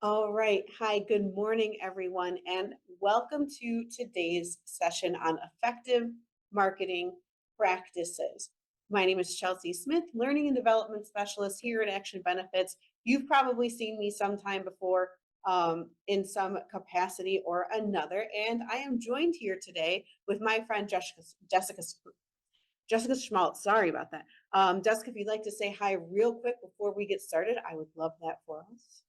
All right. Hi, good morning, everyone, and welcome to today's session on effective marketing practices. My name is Chelsea Smith, Learning and Development Specialist here at Action Benefits. You've probably seen me sometime before in some capacity or another, and I am joined here today with my friend Jessica Schmaltz. Sorry about that. Jessica, if you'd like to say hi real quick before we get started, I would love that for us.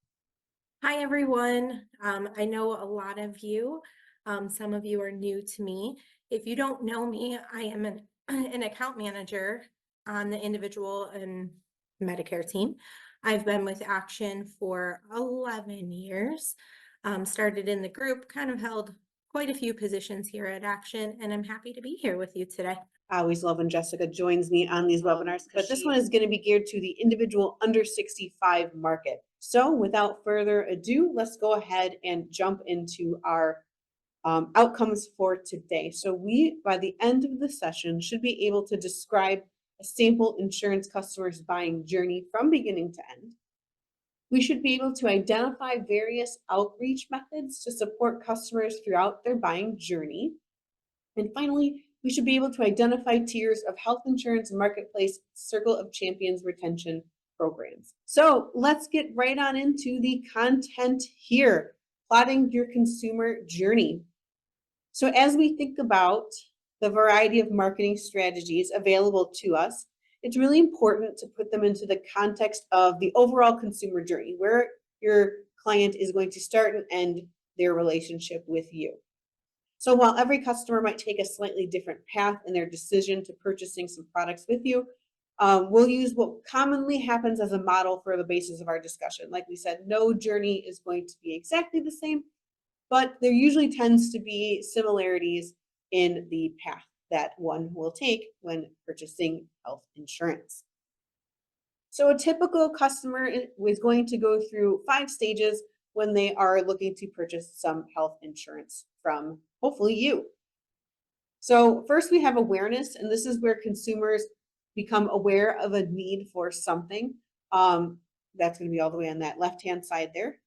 Hi, everyone. I know a lot of you. Some of you are new to me. If you don't know me, I am an account manager on the individual and Medicare team. I've been with Action for 11 years. Started in the group, kind of held quite a few positions here at Action, and I'm happy to be here with you today. I always love when Jessica joins me on these webinars, but this one is going to be geared to the individual under 65 market. So without further ado, let's go ahead and jump into our outcomes for today. So we, by the end of the session, should be able to describe a sample insurance customer's buying journey from beginning to end. We should be able to identify various outreach methods to support customers throughout their buying journey. And finally, we should be able to identify tiers of health insurance marketplace circle of champions retention programs. So let's get right on into the content here, plotting your consumer journey. So as we think about the variety of marketing strategies available to us, it's really important to put them into the context of the overall consumer journey, where your client is going to start and end their relationship with you. So while every customer might take a slightly different path in their decision to purchasing some products with you, we'll use what commonly happens as a model for the basis of our discussion. Like we said, no journey is going to be exactly the same, but there usually tends to be similarities in the path that one will take when purchasing health insurance. So a typical customer is going to go through 5 stages when they are looking to purchase some health insurance from hopefully you. So first we have awareness, and this is where consumers become aware of a need for something. That's going to be all the way on that left-hand side there.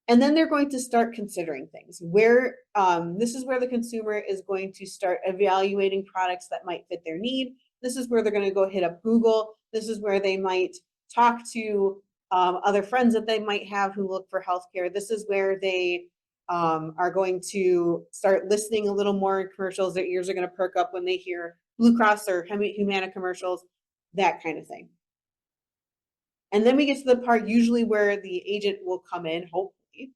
And then they're going to start considering things. This is where the consumer is going to start evaluating products that might fit their need. This is where they're going to go hit up Google. This is where they might talk to other friends that they might have who look for healthcare. This is where they are going to start listening a little more in commercials. Their ears are going to perk up when they hear Blue Cross or Humana commercials, that kind of thing. And then we get to the part usually where the agent will come in, hopefully,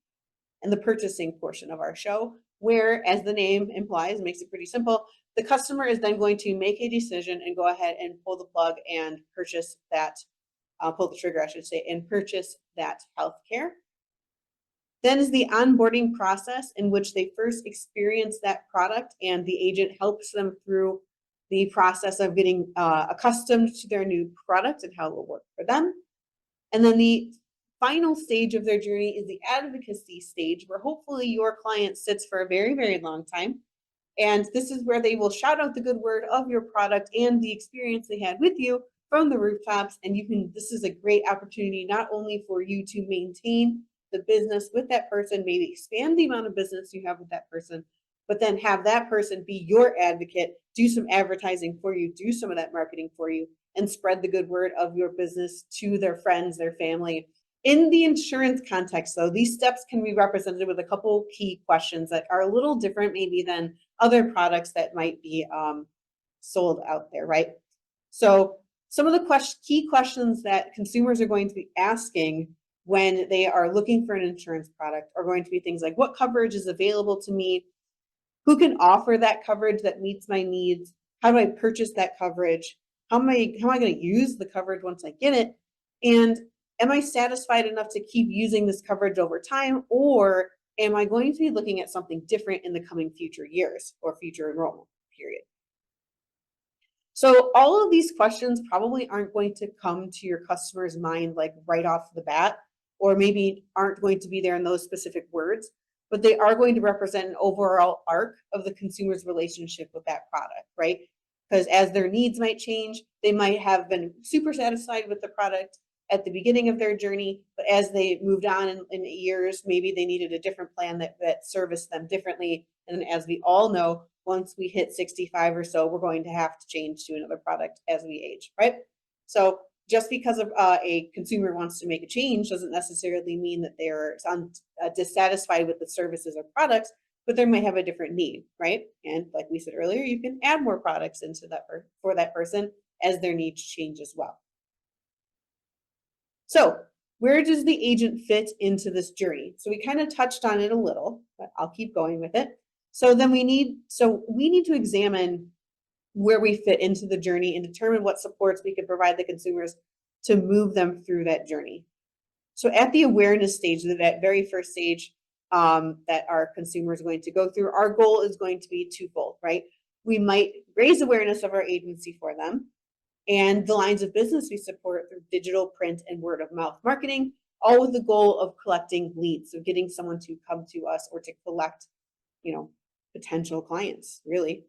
and the purchasing portion of our show, where, as the name implies, makes it pretty simple, the customer is then going to make a decision and go ahead and pull the plug and purchase that, pull the trigger, I should say, and purchase that healthcare. Then is the onboarding process, in which they first experience that product and the agent helps them through the process of getting accustomed to their new product and how it will work for them. And then the final stage of their journey is the advocacy stage, where hopefully your client sits for a very, very long time. And this is where they will shout out the good word of your product and the experience they had with you from the rooftops. And this is a great opportunity not only for you to maintain the business with that person, maybe expand the amount of business you have with that person, but then have that person be your advocate, do some advertising for you, do some of that marketing for you, and spread the good word of your business to their friends, their family. In the insurance context, though, these steps can be represented with a couple key questions that are a little different maybe than other products that might be sold out there, right? So some of the key questions that consumers are going to be asking when they are looking for an insurance product are going to be things like, what coverage is available to me? Who can offer that coverage that meets my needs? How do I purchase that coverage? How am I going to use the coverage once I get it? And am I satisfied enough to keep using this coverage over time? Or am I going to be looking at something different in the coming future years or future enrollment period? So all of these questions probably aren't going to come to your customer's mind like right off the bat, or maybe aren't going to be there in those specific words, but they are going to represent an overall arc of the consumer's relationship with that product, right? Because as their needs might change, they might have been super satisfied with the product at the beginning of their journey, but as they moved on in years, maybe they needed a different plan that serviced them differently. And as we all know, once we hit 65 or so, we're going to have to change to another product as we age, right? So just because of a consumer wants to make a change doesn't necessarily mean that they're dissatisfied with the services or products, but they might have a different need, right? And like we said earlier, you can add more products into that for that person as their needs change as well. So where does the agent fit into this journey? So we kind of touched on it a little, but I'll keep going with it. So then we need to examine where we fit into the journey and determine what supports we can provide the consumers to move them through that journey. So at the awareness stage, that very first stage that our consumer is going to go through, our goal is going to be twofold, right? We might raise awareness of our agency for them and the lines of business we support through digital, print, and word of mouth marketing, all with the goal of collecting leads, so getting someone to come to us or to collect, potential clients, really.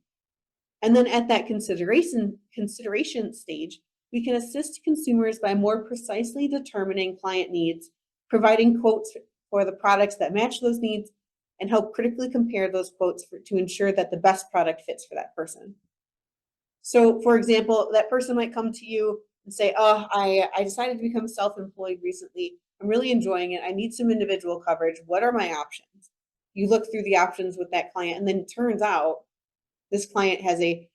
And then at that consideration stage, we can assist consumers by more precisely determining client needs, providing quotes for the products that match those needs, and help critically compare those quotes to ensure that the best product fits for that person. So for example, that person might come to you and say, oh, I decided to become self-employed recently. I'm really enjoying it. I need some individual coverage. What are my options? You look through the options with that client, and then it turns out this client has a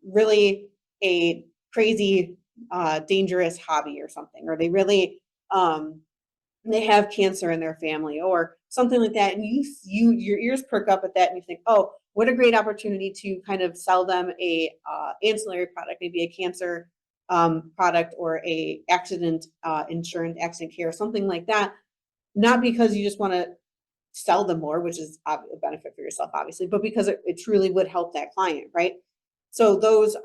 really a crazy, dangerous hobby or something, or they really they have cancer in their family or something like that, and your ears perk up at that, and you think, oh, what a great opportunity to kind of sell them a ancillary product, maybe a cancer product or a accident insurance, accident care, something like that. Not because you just want to sell them more, which is a benefit for yourself, obviously, but because it truly would help that client, right? So those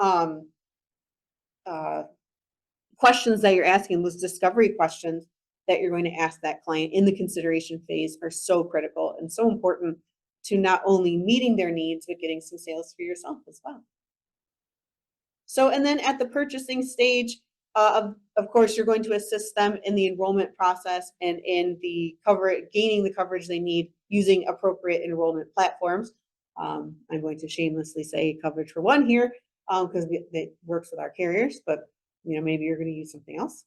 questions that you're asking, those discovery questions that you're going to ask that client in the consideration phase are so critical and so important to not only meeting their needs, but getting some sales for yourself as well. So, and then at the purchasing stage, of course, you're going to assist them in the enrollment process and in the gaining the coverage they need using appropriate enrollment platforms. I'm going to shamelessly say Coverage for One here because it works with our carriers, but maybe you're going to use something else.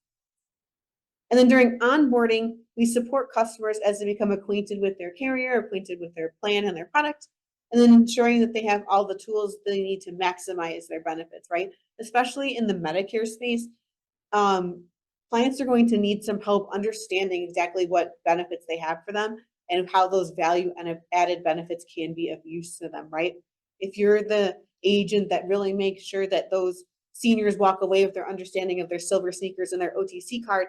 And then during onboarding, we support customers as they become acquainted with their carrier, acquainted with their plan and their product, and then ensuring that they have all the tools they need to maximize their benefits, right? Especially in the Medicare space, clients are going to need some help understanding exactly what benefits they have for them and how those value and added benefits can be of use to them, right? If you're the agent that really makes sure that those seniors walk away with their understanding of their silver sneakers and their OTC card,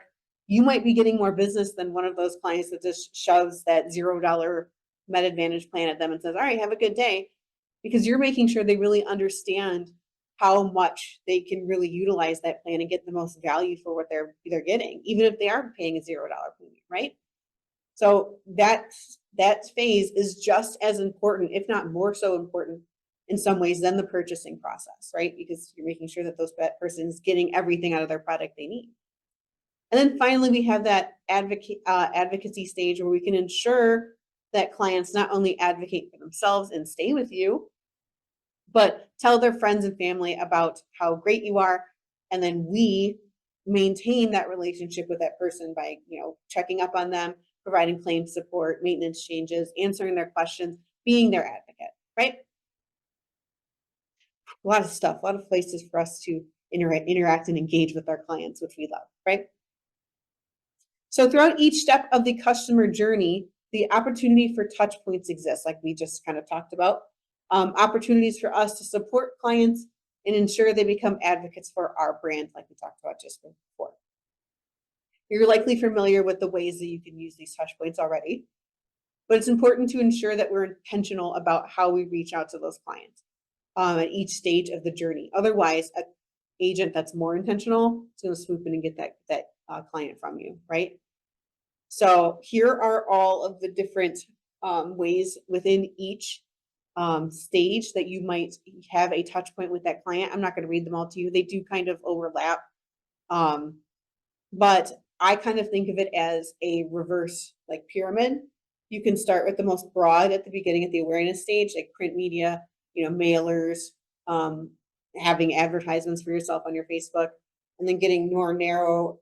you might be getting more business than one of those clients that just shoves that $0 Med Advantage plan at them and says, all right, have a good day, because you're making sure they really understand how much they can really utilize that plan and get the most value for what they're getting, even if they are paying a $0 premium, right? So that phase is just as important, if not more so important in some ways than the purchasing process, right? Because you're making sure that that person is getting everything out of their product they need. And then finally, we have that advocacy stage where we can ensure that clients not only advocate for themselves and stay with you, but tell their friends and family about how great you are. And then we maintain that relationship with that person by, checking up on them, providing claim support, maintenance changes, answering their questions, being their advocate, right? A lot of stuff, a lot of places for us to interact and engage with our clients, which we love, right? So throughout each step of the customer journey, the opportunity for touch points exists, like we just kind of talked about. Opportunities for us to support clients and ensure they become advocates for our brand, like we talked about just before. You're likely familiar with the ways that you can use these touch points already, but it's important to ensure that we're intentional about how we reach out to those clients at each stage of the journey. Otherwise, an agent that's more intentional is going to swoop in and get that client from you, right? So here are all of the different ways within each stage that you might have a touch point with that client. I'm not going to read them all to you. They do kind of overlap. But I kind of think of it as a reverse like pyramid. You can start with the most broad at the beginning at the awareness stage, like print media, mailers, um, having advertisements for yourself on your Facebook, and then getting more narrow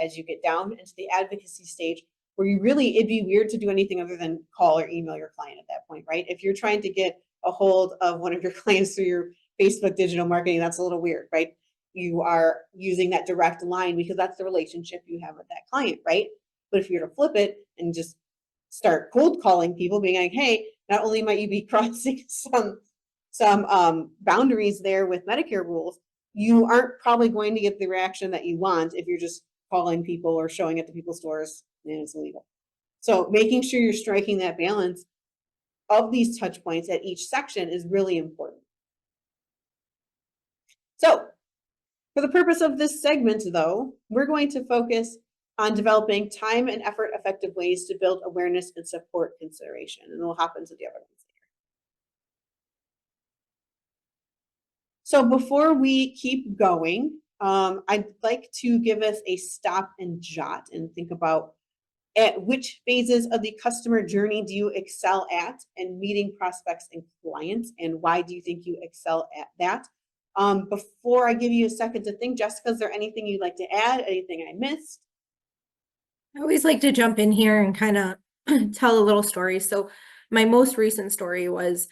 as you get down into the advocacy stage where it'd be weird to do anything other than call or email your client at that point, right? If you're trying to get a hold of one of your clients through your Facebook digital marketing, that's a little weird, right? You are using that direct line because that's the relationship you have with that client, right? But if you're to flip it and just start cold calling people, being like, hey, not only might you be crossing some boundaries there with Medicare rules, you aren't probably going to get the reaction that you want if you're just calling people or showing at the people's stores and it's illegal. So making sure you're striking that balance of these touch points at each section is really important. So for the purpose of this segment, though, we're going to focus on developing time and effort effective ways to build awareness and support consideration. And we'll hop into the other ones later. So before we keep going, I'd like to give us a stop and jot and think about at which phases of the customer journey do you excel at in meeting prospects and clients, and why do you think you excel at that? Before I give you a second to think, Jessica, is there anything you'd like to add? Anything I missed? I always like to jump in here and kind of tell a little story. So my most recent story was,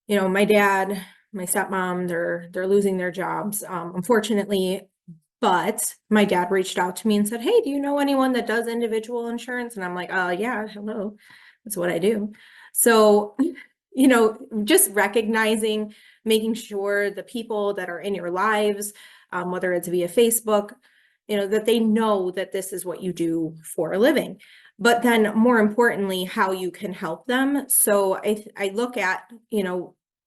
my dad, my stepmom, they're losing their jobs, unfortunately. But my dad reached out to me and said, hey, do you know anyone that does individual insurance? And I'm like, yeah, hello. That's what I do. So, just recognizing, making sure the people that are in your lives, whether it's via Facebook, that they know that this is what you do for a living. But then more importantly, how you can help them. So I look at,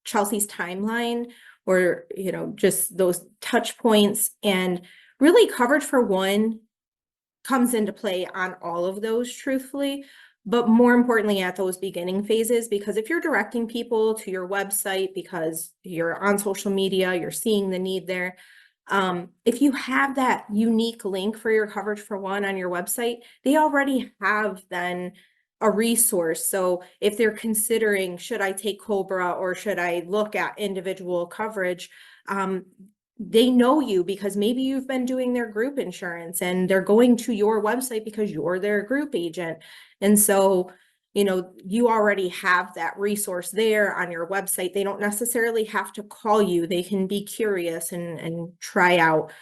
Chelsea's timeline or, just those touch points, and really Coverage for One comes into play on all of those, truthfully, but more importantly at those beginning phases, because if you're directing people to your website because you're on social media, you're seeing the need there. If you have that unique link for your Coverage for One on your website, they already have then a resource. So if they're considering, should I take Cobra or should I look at individual coverage? They know you because maybe you've been doing their group insurance and they're going to your website because you're their group agent. And so, you already have that resource there on your website. They don't necessarily have to call you. They can be curious and try out,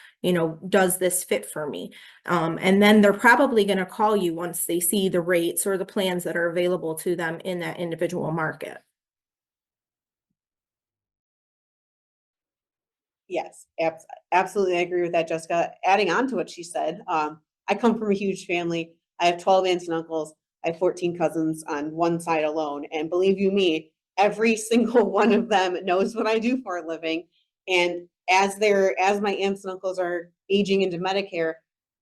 does this fit for me? And then they're probably going to call you once they see the rates or the plans that are available to them in that individual market. Yes, absolutely. I agree with that, Jessica. Adding on to what she said, I come from a huge family. I have 12 aunts and uncles. I have 14 cousins on one side alone. And believe you me, every single one of them knows what I do for a living. And as my aunts and uncles are aging into Medicare,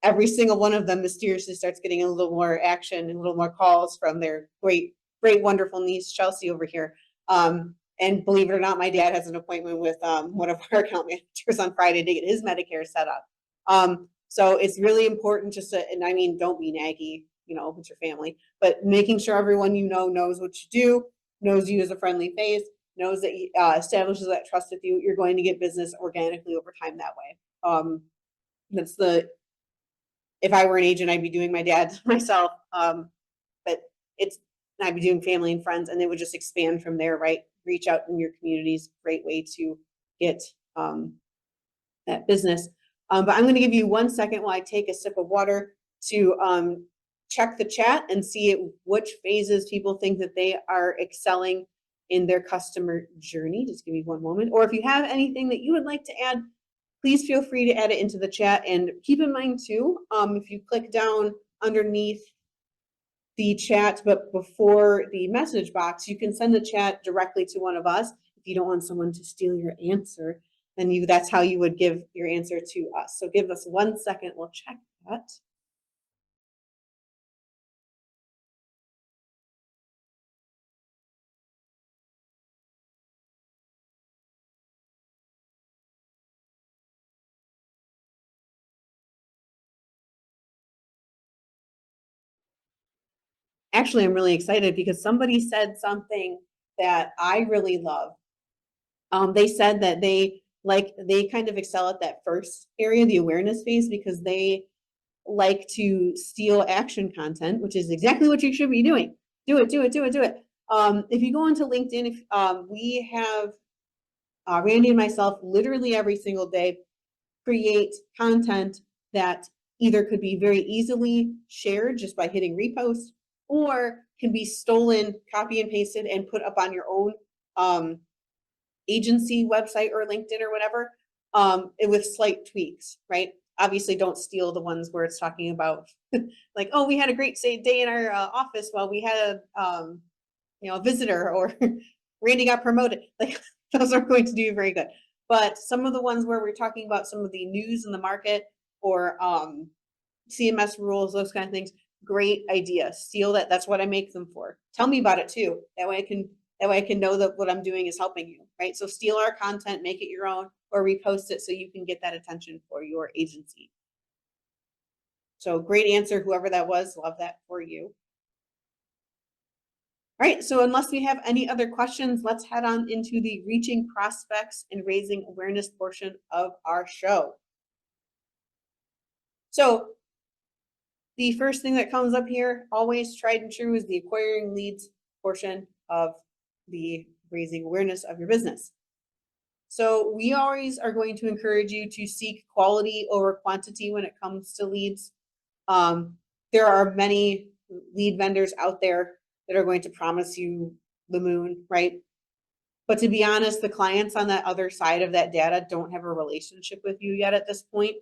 every single one of them mysteriously starts getting a little more action and a little more calls from their great, great, wonderful niece, Chelsea, over here. And believe it or not, my dad has an appointment with one of our account managers on Friday to get his Medicare set up. So it's really important just to, and I mean, don't be naggy, with your family, but making sure everyone knows what you do, knows you as a friendly face, knows that establishes that trust with you. You're going to get business organically over time that way. If I were an agent, I'd be doing my dad myself. But I'd be doing family and friends, and they would just expand from there, right? Reach out in your communities, great way to get that business. But I'm going to give you 1 second while I take a sip of water to check the chat and see which phases people think that they are excelling in their customer journey. Just give me one moment. Or if you have anything that you would like to add, please feel free to add it into the chat. And keep in mind too, if you click down underneath the chat, but before the message box, you can send the chat directly to one of us. If you don't want someone to steal your answer, then that's how you would give your answer to us. So give us 1 second, we'll check that. actually, I'm really excited because somebody said something that I really love. They said that they kind of excel at that first area, the awareness phase, because they like to steal action content, which is exactly what you should be doing. Do it, do it, do it, do it. If you go into LinkedIn, we have Randy and myself literally every single day create content that either could be very easily shared just by hitting repost, or can be stolen, copy and pasted, and put up on your own agency website or LinkedIn or whatever, with slight tweaks, right? Obviously, don't steal the ones where it's talking about like, oh, we had a great day in our office while we had a visitor, or Randy got promoted. Like, those aren't going to do you very good. But some of the ones where we're talking about some of the news in the market, or CMS rules, those kind of things, great idea. Steal that. That's what I make them for. Tell me about it too. That way I can know that what I'm doing is helping you, right? So steal our content, make it your own, or repost it so you can get that attention for your agency. So great answer, whoever that was. Love that for you. All right, so unless we have any other questions, let's head on into the reaching prospects and raising awareness portion of our show. So the first thing that comes up here, always tried and true, is the acquiring leads portion of the raising awareness of your business. So we always are going to encourage you to seek quality over quantity when it comes to leads. There are many lead vendors out there that are going to promise you the moon, right? But to be honest, the clients on that other side of that data don't have a relationship with you yet at this point.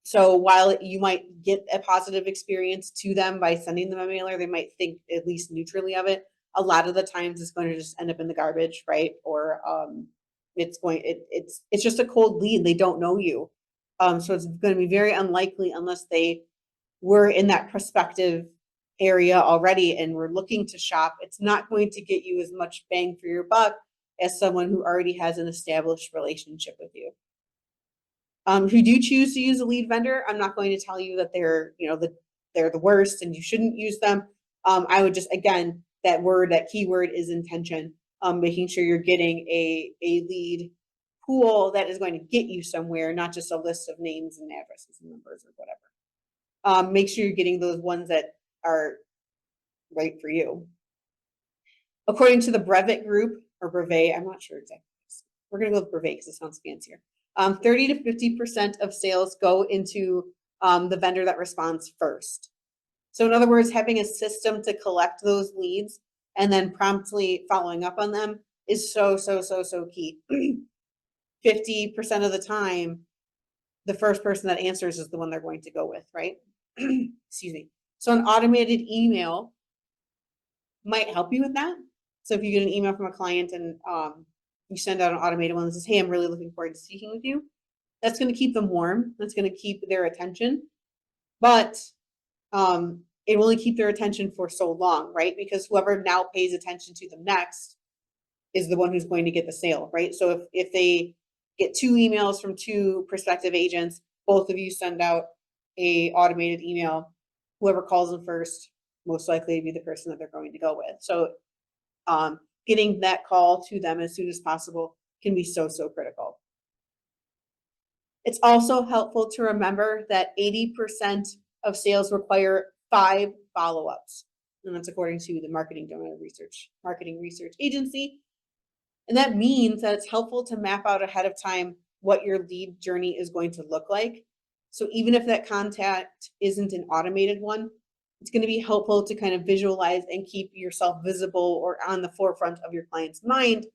So while you might get a positive experience to them by sending them a mailer, they might think at least neutrally of it. A lot of the times it's going to just end up in the garbage, right? Or it's just a cold lead. They don't know you. So it's going to be very unlikely, unless they were in that prospective area already and we're looking to shop. It's not going to get you as much bang for your buck as someone who already has an established relationship with you. If you do choose to use a lead vendor, I'm not going to tell you that they're the worst and you shouldn't use them. I would just, again, that keyword is intention. Making sure you're getting a lead pool that is going to get you somewhere, not just a list of names and addresses and numbers or whatever. Make sure you're getting those ones that are right for you. According to the Brevet Group, or Brevet, I'm not sure exactly. We're going to go with Brevet because it sounds fancier. 30 to 50% of sales go into the vendor that responds first. So in other words, having a system to collect those leads and then promptly following up on them is so key. 50% of the time, the first person that answers is the one they're going to go with, right? Excuse me. So an automated email might help you with that. So if you get an email from a client and you send out an automated one that says, hey, I'm really looking forward to speaking with you, that's going to keep them warm. That's going to keep their attention. But it will only keep their attention for so long, right? Because whoever now pays attention to them next is the one who's going to get the sale, right? So if they get 2 emails from 2 prospective agents, both of you send out a automated email, whoever calls them first, most likely to be the person that they're going to go with. So getting that call to them as soon as possible can be so critical. It's also helpful to remember that 80% of sales require 5 follow-ups. And that's according to the Marketing Research Agency. And that means that it's helpful to map out ahead of time what your lead journey is going to look like. So even if that contact isn't an automated one, it's going to be helpful to kind of visualize and keep yourself visible or on the forefront of your client's mind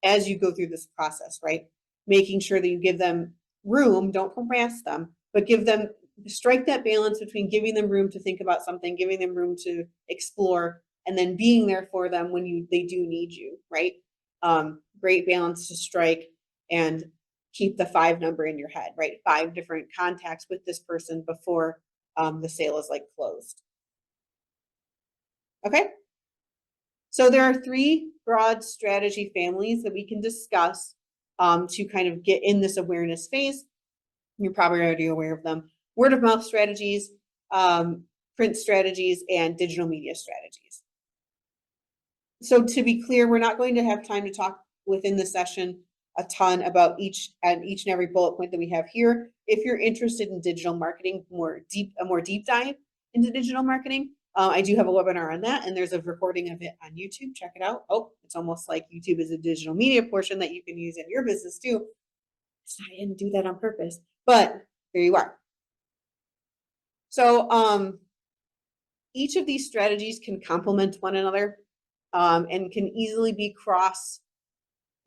as you go through this process, right? Making sure that you give them room, don't harass them, but strike that balance between giving them room to think about something, giving them room to explore, and then being there for them when they do need you, right? Great balance to strike, and keep the 5 number in your head, right? 5 different contacts with this person before the sale is closed. Okay. So there are 3 broad strategy families that we can discuss to kind of get in this awareness phase. You're probably already aware of them. Word of mouth strategies, print strategies, and digital media strategies. So to be clear, we're not going to have time to talk within the session a ton about each and every bullet point that we have here. If you're interested in digital marketing, a more deep dive into digital marketing, I do have a webinar on that, and there's a recording of it on YouTube. Check it out. Oh, it's almost like YouTube is a digital media portion that you can use in your business too. I didn't do that on purpose, but there you are. So each of these strategies can complement one another and can easily be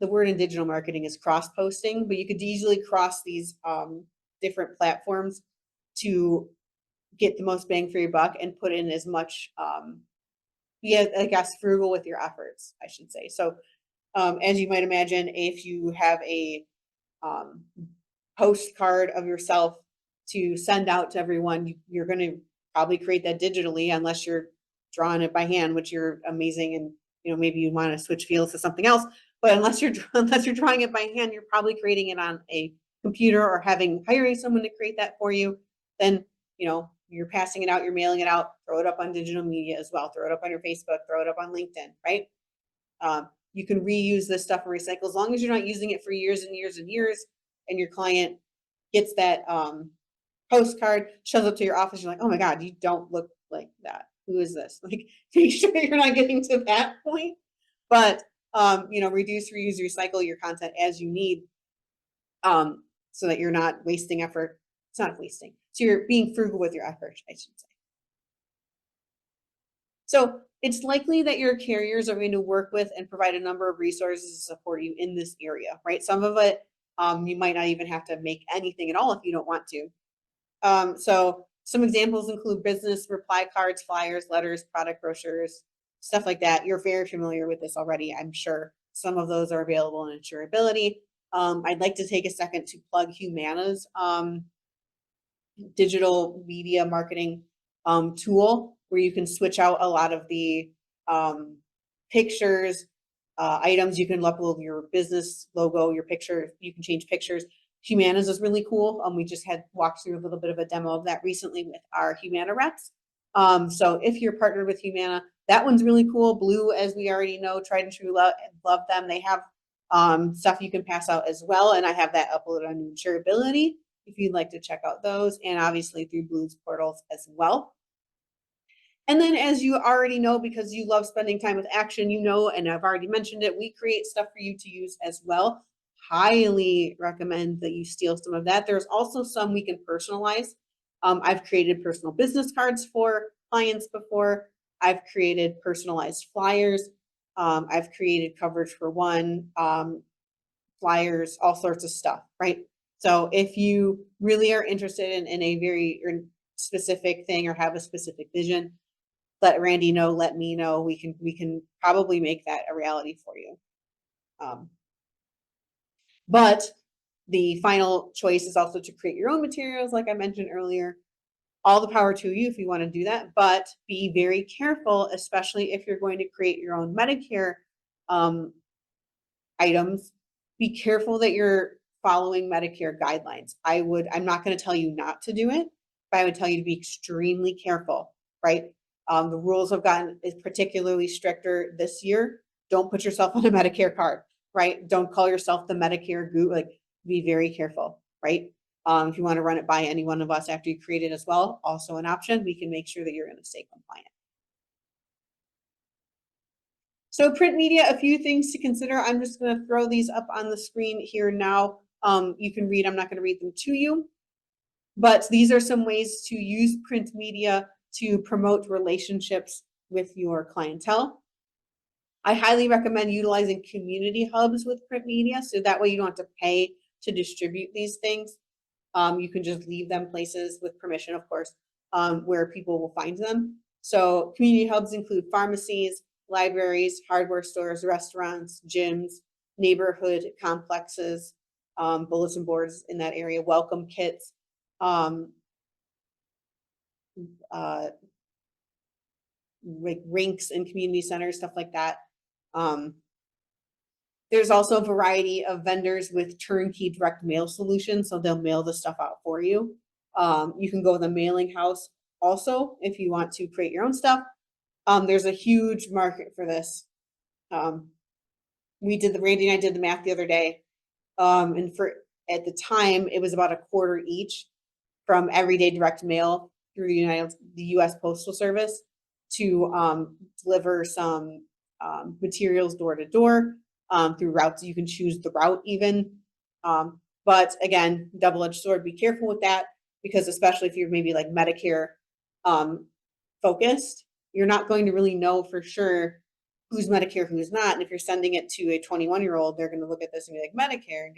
the word in digital marketing is cross posting, but you could easily cross these different platforms to get the most bang for your buck and put in as much, I guess, frugal with your efforts, I should say. So as you might imagine, if you have a postcard of yourself to send out to everyone, you're going to probably create that digitally unless you're drawing it by hand, which you're amazing, and maybe you want to switch fields to something else. But unless you're drawing it by hand, you're probably creating it on a computer or hiring someone to create that for you. Then you're passing it out, you're mailing it out, throw it up on digital media as well, throw it up on your Facebook, throw it up on LinkedIn, right? You can reuse this stuff and recycle as long as you're not using it for years and years and years, and your client gets that postcard, shows up to your office, you're like, oh my God, you don't look like that. Who is this? Like, make sure you're not getting to that point. But reduce, reuse, recycle your content as you need, so that you're not wasting effort. It's not wasting. So you're being frugal with your effort, I should say. So it's likely that your carriers are going to work with and provide a number of resources to support you in this area, right? Some of it, you might not even have to make anything at all if you don't want to. So some examples include business reply cards, flyers, letters, product brochures, stuff like that. You're very familiar with this already, I'm sure. Some of those are available in Insurability. I'd like to take a second to plug Humana's digital media marketing tool, where you can switch out a lot of the pictures, items. You can upload your business logo, your picture. You can change pictures. Humana's is really cool. We just had walked through a little bit of a demo of that recently with our Humana reps. So if you're partnered with Humana, that one's really cool. Blue, as we already know, tried and true, love them. They have stuff you can pass out as well. And I have that uploaded on Insurability if you'd like to check out those, and obviously through Blue's portals as well. And then, as you already know, because you love spending time with Action, and I've already mentioned it, we create stuff for you to use as well. Highly recommend that you steal some of that. There's also some we can personalize. I've created personal business cards for clients before. I've created personalized flyers. I've created coverage for one, flyers, all sorts of stuff, right? So if you really are interested in a very specific thing or have a specific vision, let Randy know, let me know. We can probably make that a reality for you. But the final choice is also to create your own materials, like I mentioned earlier. All the power to you if you want to do that, but be very careful, especially if you're going to create your own Medicare items. Be careful that you're following Medicare guidelines. I'm not going to tell you not to do it, but I would tell you to be extremely careful, right? The rules have gotten particularly stricter this year. Don't put yourself on a Medicare card, right? Don't call yourself the Medicare guru. Like, be very careful, right? If you want to run it by any one of us after you create it as well, also an option. We can make sure that you're going to stay compliant. So print media, a few things to consider. I'm just going to throw these up on the screen here now. You can read, I'm not going to read them to you, but these are some ways to use print media to promote relationships with your clientele. I highly recommend utilizing community hubs with print media, so that way you don't have to pay to distribute these things. You can just leave them places with permission, of course, where people will find them. So community hubs include pharmacies, libraries, hardware stores, restaurants, gyms, neighborhood complexes, bulletin boards in that area, welcome kits, like rinks and community centers, stuff like that. There's also a variety of vendors with turnkey direct mail solutions, so they'll mail the stuff out for you. You can go with a mailing house also, if you want to create your own stuff, there's a huge market for this. Randy and I did the math the other day. And at the time, it was about a quarter each from everyday direct mail through the US Postal Service to deliver some materials door to door through routes. You can choose the route even. But again, double-edged sword, be careful with that, because especially if you're maybe like Medicare focused, you're not going to really know for sure who's Medicare, who's not. And if you're sending it to a 21-year-old, they're going to look at this and be like, Medicare, and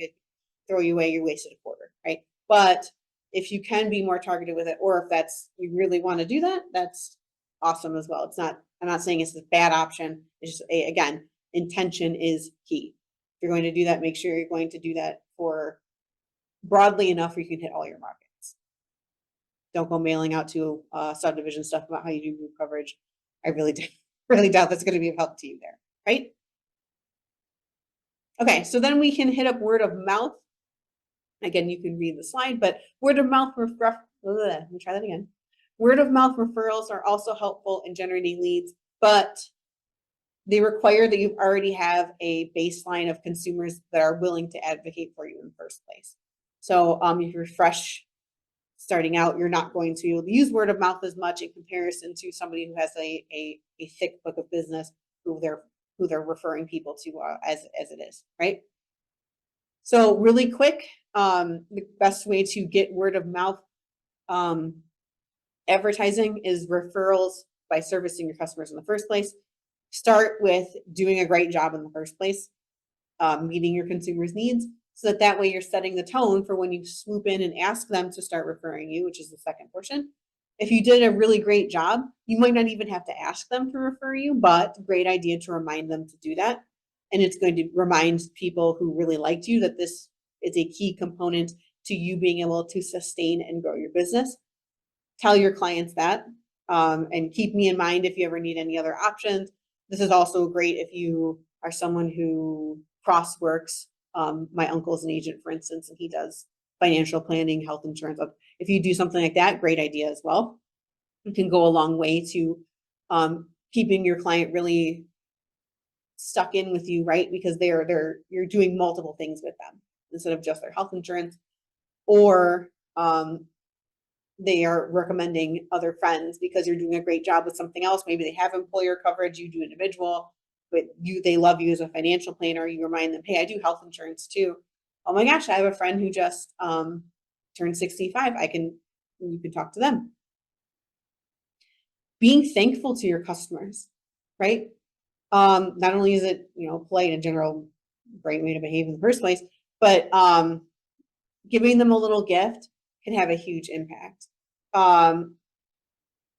throw you away, you wasted a quarter, right? But if you can be more targeted with it, or if you really want to do that, that's awesome as well. I'm not saying it's a bad option. It's just again, intention is key. If you're going to do that, make sure you're going to do that for broadly enough where you can hit all your markets. Don't go mailing out to subdivision stuff about how you do group coverage. I really doubt that's going to be of help to you there, right? Okay, so then we can hit up word of mouth. Again, you can read the slide, but word of mouth let me try that again. Word of mouth referrals are also helpful in generating leads, but they require that you already have a baseline of consumers that are willing to advocate for you in the first place. So if you're fresh starting out, you're not going to be able to use word of mouth as much in comparison to somebody who has a thick book of business who they're referring people to as it is, right? So really quick, the best way to get word of mouth advertising is referrals by servicing your customers in the first place. Start with doing a great job in the first place, meeting your consumers' needs, so that way you're setting the tone for when you swoop in and ask them to start referring you, which is the second portion. If you did a really great job, you might not even have to ask them to refer you, but great idea to remind them to do that. And it's going to remind people who really liked you that this is a key component to you being able to sustain and grow your business. Tell your clients that, and keep me in mind if you ever need any other options. This is also great if you are someone who cross-works. My uncle's an agent, for instance, and he does financial planning, health insurance. If you do something like that, great idea as well. It can go a long way to keeping your client really stuck in with you, right? Because you're doing multiple things with them instead of just their health insurance, or they are recommending other friends because you're doing a great job with something else. Maybe they have employer coverage, you do individual, but they love you as a financial planner. You remind them, hey, I do health insurance too. Oh my gosh, I have a friend who just turned 65. You can talk to them. Being thankful to your customers, right? Not only is it, polite and general great way to behave in the first place, but giving them a little gift can have a huge impact.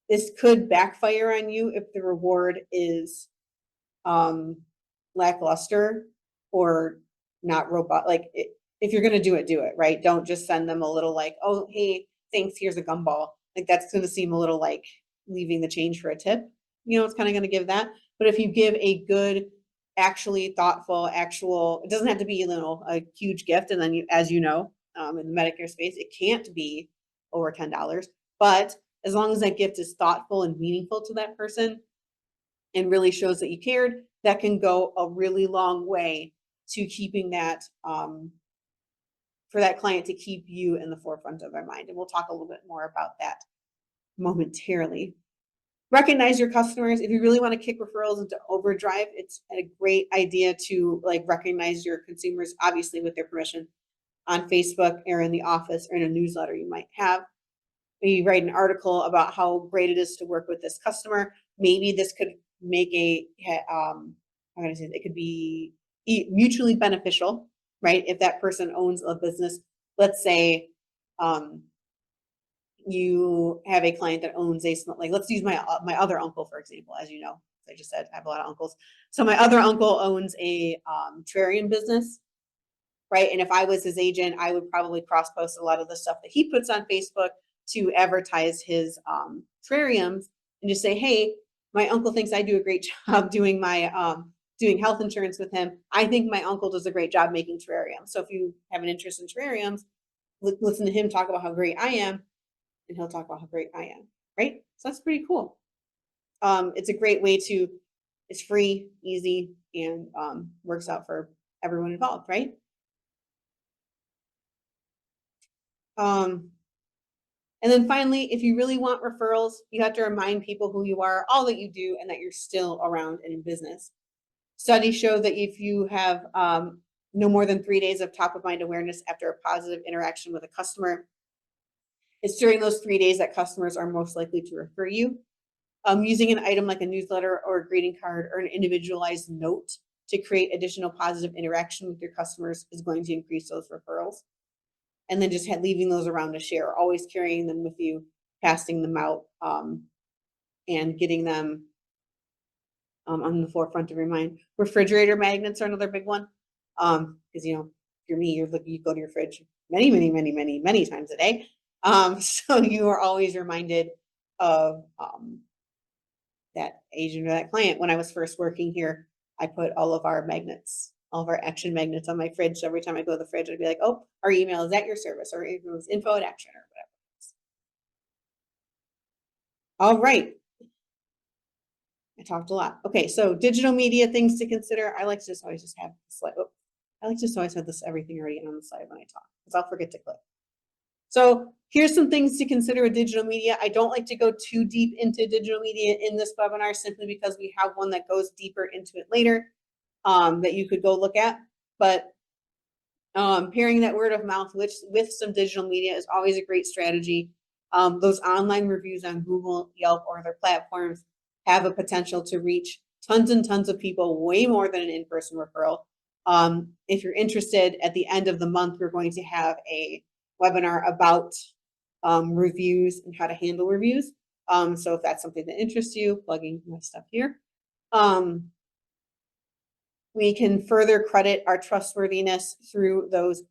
This could backfire on you if the reward is lackluster or not robust. Like if you're going to do it, right? Don't just send them a little like, oh, hey, thanks, here's a gumball. Like that's going to seem a little like leaving the change for a tip. It's kind of going to give that. But if you give a good, actually thoughtful, it doesn't have to be, a huge gift. And then as you know, in the Medicare space, it can't be over $10, but as long as that gift is thoughtful and meaningful to that person and really shows that you cared, that can go a really long way to keeping that, for that client to keep you in the forefront of their mind. And we'll talk a little bit more about that momentarily. Recognize your customers. If you really want to kick referrals into overdrive, it's a great idea to recognize your consumers, obviously with their permission, on Facebook or in the office or in a newsletter you might have. Maybe write an article about how great it is to work with this customer. Maybe this could make it could be mutually beneficial, right? If that person owns a business, let's say you have a client that owns let's use my other uncle, for example. As you know, I just said I have a lot of uncles. So my other uncle owns a terrarium business, right? And if I was his agent, I would probably cross-post a lot of the stuff that he puts on Facebook to advertise his terrariums and just say, hey, my uncle thinks I do a great job doing my doing health insurance with him. I think my uncle does a great job making terrariums. So if you have an interest in terrariums, listen to him talk about how great I am, and he'll talk about how great I am. right? So that's pretty cool. It's a great way to, it's free, easy, and works out for everyone involved, right? And then finally, if you really want referrals, you have to remind people who you are, all that you do, and that you're still around and in business. Studies show that if you have no more than 3 days of top of mind awareness after a positive interaction with a customer, it's during those 3 days that customers are most likely to refer you. Using an item like a newsletter or a greeting card or an individualized note to create additional positive interaction with your customers is going to increase those referrals. And then just leaving those around to share, always carrying them with you, passing them out, and getting them on the forefront of your mind. Refrigerator magnets are another big one. Because if you're me, you go to your fridge many times a day. So you are always reminded of that agent or that client. When I was first working here, I put all of our magnets, all of our action magnets on my fridge. So every time I go to the fridge, I'd be like, oh, our email is at your service, or it was info at action or whatever. All right. I talked a lot. Okay, so digital media things to consider. I like to just always just have the slide. Oh, I like to just always have this everything already on the slide when I talk, because I'll forget to click. So here's some things to consider with digital media. I don't like to go too deep into digital media in this webinar simply because we have one that goes deeper into it later that you could go look at. But pairing that word of mouth with some digital media is always a great strategy. Those online reviews on Google, Yelp, or other platforms have a potential to reach tons and tons of people, way more than an in-person referral. If you're interested, at the end of the month, we're going to have a webinar about reviews and how to handle reviews. So if that's something that interests you, plugging my stuff here. We can further credit our trustworthiness through those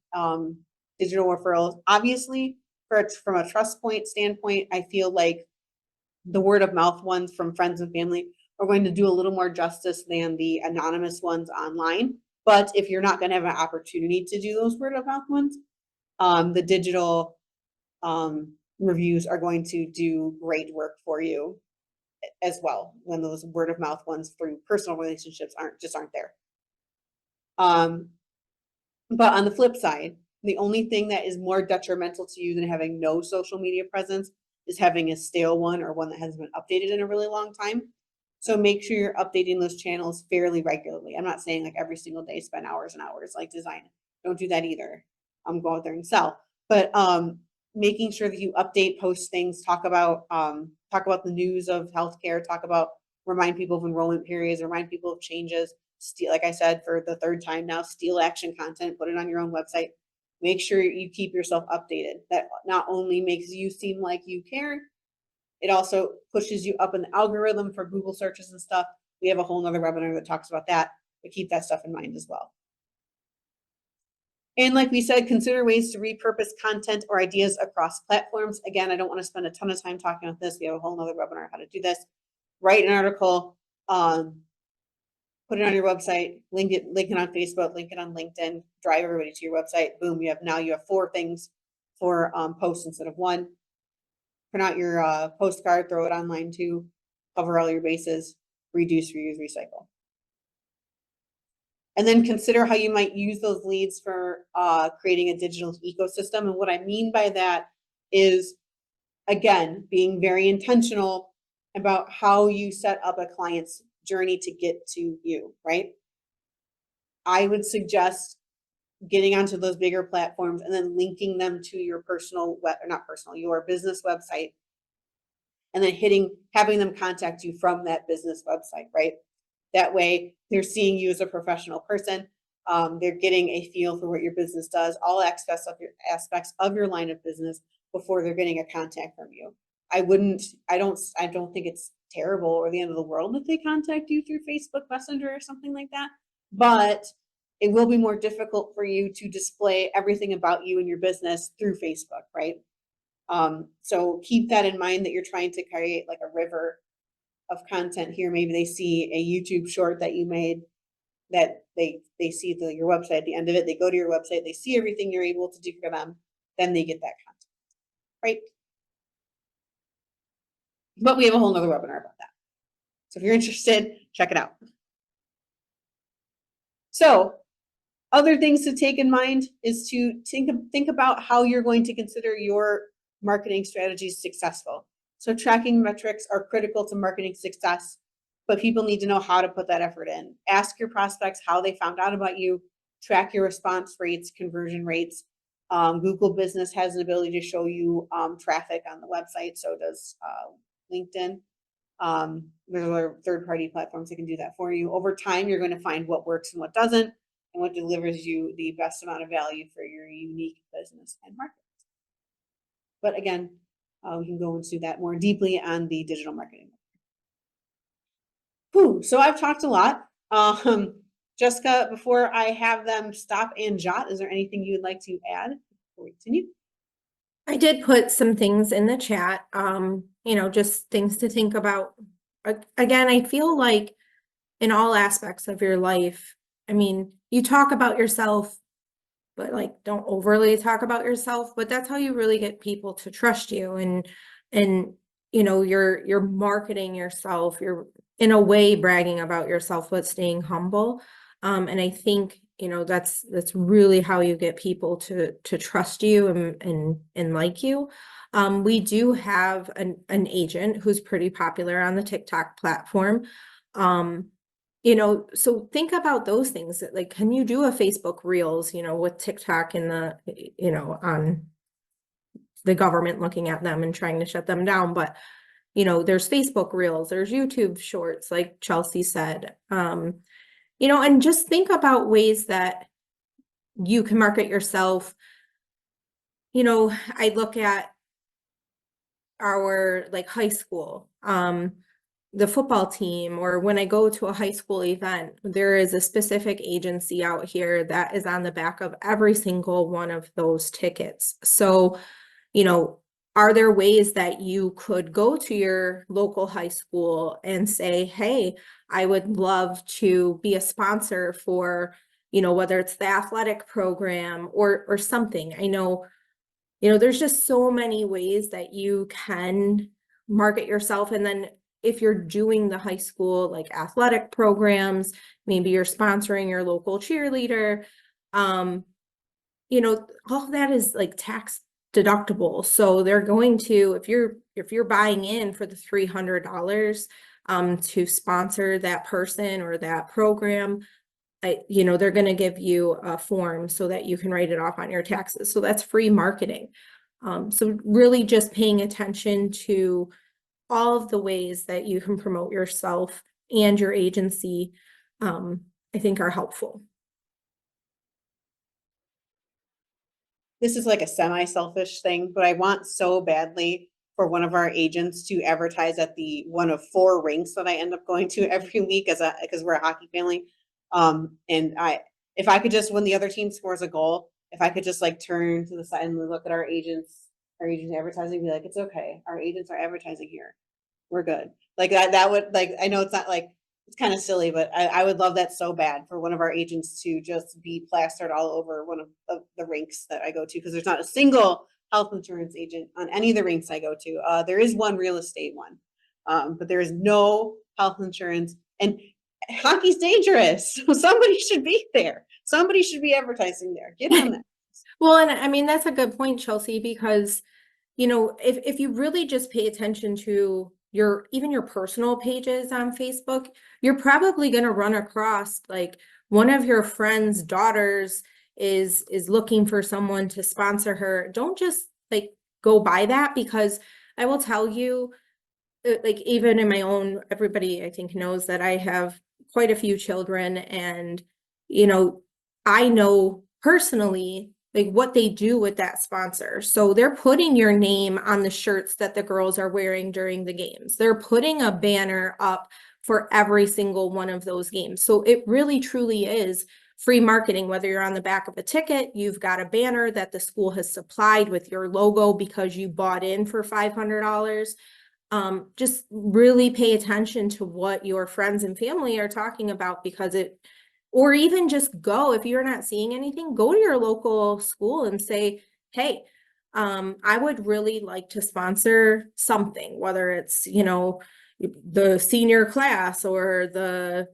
digital referrals. Obviously, from a trust point standpoint, I feel like the word of mouth ones from friends and family are going to do a little more justice than the anonymous ones online. But if you're not going to have an opportunity to do those word of mouth ones, the digital reviews are going to do great work for you as well when those word of mouth ones through personal relationships aren't there. But on the flip side, the only thing that is more detrimental to you than having no social media presence is having a stale one or one that hasn't been updated in a really long time. So make sure you're updating those channels fairly regularly. I'm not saying like every single day, spend hours and hours like design. Don't do that either. Go out there and sell. But making sure that you update, post things, talk about the news of healthcare, remind people of enrollment periods, remind people of changes. Like I said, for the third time now, steal action content, put it on your own website. Make sure you keep yourself updated. That not only makes you seem like you care, it also pushes you up in the algorithm for Google searches and stuff. We have a whole nother webinar that talks about that, but keep that stuff in mind as well. And like we said, consider ways to repurpose content or ideas across platforms. Again, I don't want to spend a ton of time talking about this. We have a whole nother webinar on how to do this. Write an article, put it on your website, link it on Facebook, link it on LinkedIn, drive everybody to your website. Boom, you have 4 things for posts instead of 1. Print out your postcard, throw it online too, cover all your bases, reduce, reuse, recycle. And then consider how you might use those leads for creating a digital ecosystem. And what I mean by that is, again, being very intentional about how you set up a client's journey to get to you, right? I would suggest getting onto those bigger platforms and then linking them to your your business website, and then having them contact you from that business website, right? That way they're seeing you as a professional person. They're getting a feel for what your business does, all aspects of your line of business before they're getting a contact from you. I don't think it's terrible or the end of the world if they contact you through Facebook Messenger or something like that, but it will be more difficult for you to display everything about you and your business through Facebook, right? So keep that in mind, that you're trying to create like a river of content here. Maybe they see a YouTube short that you made, that they see your website at the end of it. They go to your website, they see everything you're able to do for them, then they get that content, right? But we have a whole nother webinar about that. So if you're interested, check it out. So other things to take in mind is to think about how you're going to consider your marketing strategies successful. So tracking metrics are critical to marketing success, but people need to know how to put that effort in. Ask your prospects how they found out about you, track your response rates, conversion rates. Google Business has an ability to show you traffic on the website, so does LinkedIn. There's other third-party platforms that can do that for you. Over time, you're going to find what works and what doesn't, and what delivers you the best amount of value for your unique business and market. But again, we can go into that more deeply on the digital marketing. So I've talked a lot. Jessica, before I have them stop and jot, is there anything you would like to add before we continue? I did put some things in the chat, you know, just things to think about. Again, I feel like in all aspects of your life, I mean, you talk about yourself, but like don't overly talk about yourself, but that's how you really get people to trust you. And you know, you're marketing yourself, you're in a way bragging about yourself, but staying humble. And I think, you know, that's really how you get people to trust you and like you. We do have an agent who's pretty popular on the TikTok platform. You know, so think about those things. Like, can you do a Facebook Reels, you know, with TikTok and the, you know, on the government looking at them and trying to shut them down? But, you know, there's Facebook Reels, there's YouTube Shorts, like Chelsea said. You know, and just think about ways that you can market yourself. You know, I look at our like high school, the football team, or when I go to a high school event, there is a specific agency out here that is on the back of every single one of those tickets. So, you know, are there ways that you could go to your local high school and say, hey, I would love to be a sponsor for, you know, whether it's the athletic program or something. I know, you know, there's just so many ways that you can market yourself. And then if you're doing the high school like athletic programs, maybe you're sponsoring your local cheerleader, you know, all of that is like tax deductible. So they're going to, if you're buying in for the $300 to sponsor that person or that program, you know, they're going to give you a form so that you can write it off on your taxes. So that's free marketing. So really just paying attention to all of the ways that you can promote yourself and your agency, I think are helpful. This is like a semi-selfish thing, but I want so badly for one of our agents to advertise at the one of 4 rinks that I end up going to every week because we're a hockey family. And if I could just, when the other team scores a goal, if I could just like turn to the side and look at our agents advertising, and be like, it's okay, our agents are advertising here, we're good. Like that would, like, I know it's not like, it's kind of silly, but I would love that so bad for one of our agents to just be plastered all over one of the rinks that I go to, because there's not a single health insurance agent on any of the rinks I go to. There is one real estate one, but there is no health insurance, and hockey's dangerous. So somebody should be there. Somebody should be advertising there. Get on that. Well, and I mean, that's a good point, Chelsea, because, you know, if you really just pay attention to even your personal pages on Facebook, you're probably going to run across like one of your friend's daughters is looking for someone to sponsor her. Don't just like go by that, because I will tell you, like even in my own, everybody I think knows that I have quite a few children, and, you know, I know personally like what they do with that sponsor. So they're putting your name on the shirts that the girls are wearing during the games. They're putting a banner up for every single one of those games. So it really truly is free marketing. Whether you're on the back of a ticket, you've got a banner that the school has supplied with your logo because you bought in for $500. Just really pay attention to what your friends and family are talking about, because or even just go, if you're not seeing anything, go to your local school and say, hey, I would really like to sponsor something, whether it's, the senior class or the,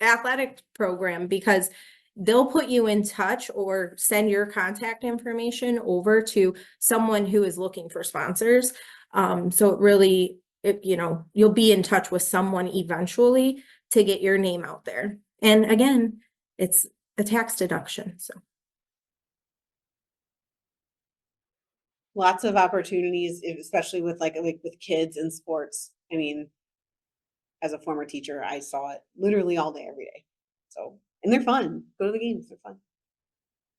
athletic program, because they'll put you in touch or send your contact information over to someone who is looking for sponsors. So it really, you'll be in touch with someone eventually to get your name out there. And again, it's a tax deduction, so. Lots of opportunities, especially with like with kids and sports. I mean, as a former teacher, I saw it literally all day, every day. So, and they're fun. Go to the games, they're fun.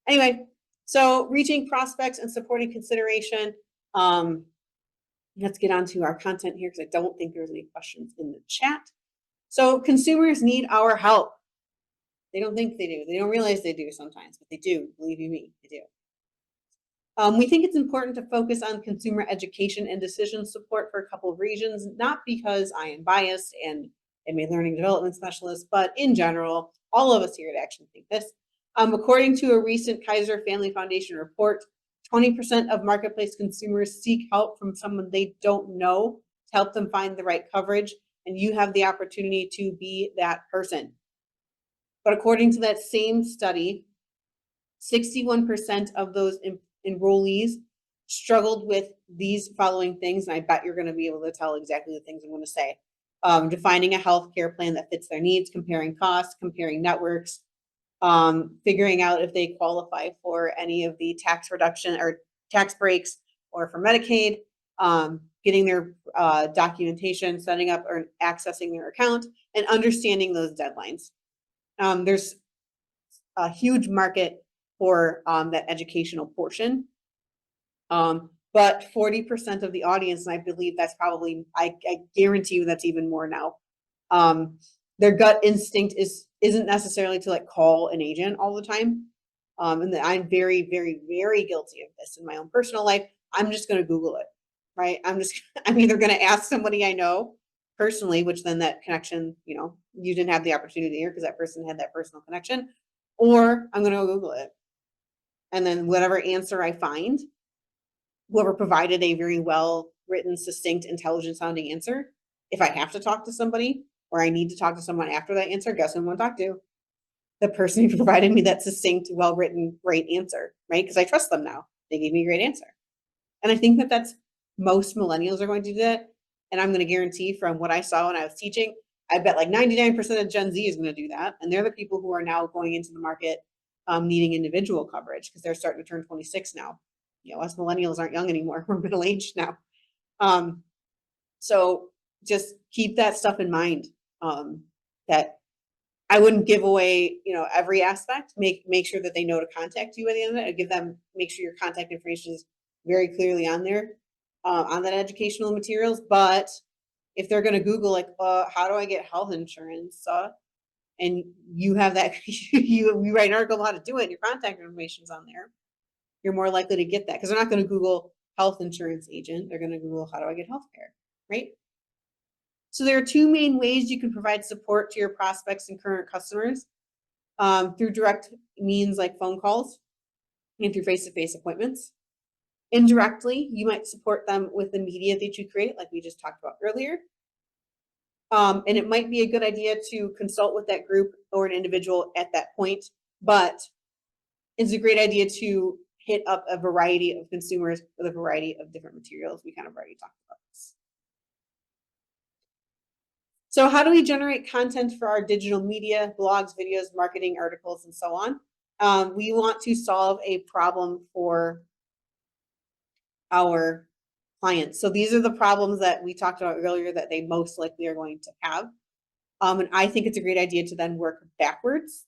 Anyway, so reaching prospects and supporting consideration. Let's get on to our content here because I don't think there's any questions in the chat. So consumers need our help. They don't think they do. They don't realize they do sometimes, but they do. Believe you me, they do. We think it's important to focus on consumer education and decision support for a couple of reasons, not because I am biased and am a learning development specialist, but in general, all of us here at Action think this. According to a recent Kaiser Family Foundation report, 20% of marketplace consumers seek help from someone they don't know to help them find the right coverage, and you have the opportunity to be that person. But according to that same study, 61% of those enrollees struggled with these following things, and I bet you're going to be able to tell exactly the things I'm going to say. Defining a healthcare plan that fits their needs, comparing costs, comparing networks, figuring out if they qualify for any of the tax reduction or tax breaks or for Medicaid, getting their documentation, setting up or accessing their account, and understanding those deadlines. There's a huge market for that educational portion. But 40% of the audience, and I believe that's probably, I guarantee you that's even more now. Their gut instinct isn't necessarily to like call an agent all the time. And I'm very, very, very guilty of this in my own personal life. I'm just going to Google it, right? I'm either going to ask somebody I know personally, which then that connection, you didn't have the opportunity here because that person had that personal connection, or I'm going to Google it. And then whatever answer I find, whoever provided a very well written, succinct, intelligent sounding answer, if I have to talk to somebody or I need to talk to someone after that answer, guess who I'm going to talk to? The person who provided me that succinct, well written, great answer, right? Because I trust them now. They gave me a great answer. And I think that that's most millennials are going to do that. And I'm going to guarantee from what I saw when I was teaching, I bet like 99% of Gen Z is going to do that. And they're the people who are now going into the market needing individual coverage because they're starting to turn 26 now. Us millennials aren't young anymore. We're middle-aged now. So just keep that stuff in mind, that I wouldn't give away, every aspect. Make sure that they know to contact you at the end of it. Make sure your contact information is very clearly on there, on that educational materials. But if they're going to Google like, how do I get health insurance? And you have that, you write an article about how to do it, and your contact information's on there, you're more likely to get that because they're not going to Google health insurance agent. They're going to Google how do I get health care, right? So there are two main ways you can provide support to your prospects and current customers, through direct means like phone calls and through face-to-face appointments. Indirectly, you might support them with the media that you create, like we just talked about earlier. And it might be a good idea to consult with that group or an individual at that point, but it's a great idea to hit up a variety of consumers with a variety of different materials. We kind of already talked about this. So how do we generate content for our digital media, blogs, videos, marketing, articles, and so on? We want to solve a problem for our clients. So these are the problems that we talked about earlier that they most likely are going to have. And I think it's a great idea to then work backwards.